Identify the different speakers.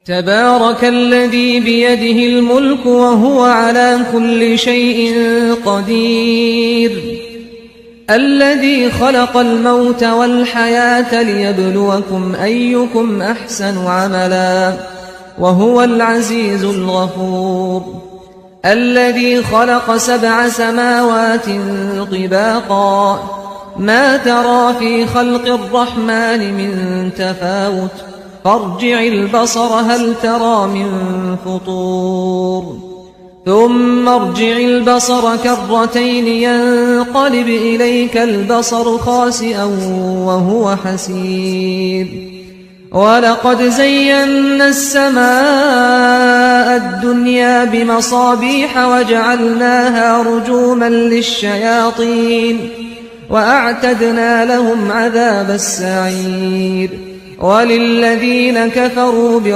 Speaker 1: تبارك الذي بيده الملك وهو على كل شيء قدير الذي خلق الموت والحياة ليبلوكم أيكم أحسن عملا وهو العزيز الغفور الذي خلق 7 سماوات طباقا ما ترى في خلق الرحمن من تفاوت فارجع البصر هل ترى من فطور ثم ارجع البصر كرتين ينقلب إليك البصر خاسئا وهو حسير ولقد زينا السماء الدنيا بمصابيح وجعلناها رجوما للشياطين وأعتدنا لهم عذاب السعير وللذين كفروا بربهم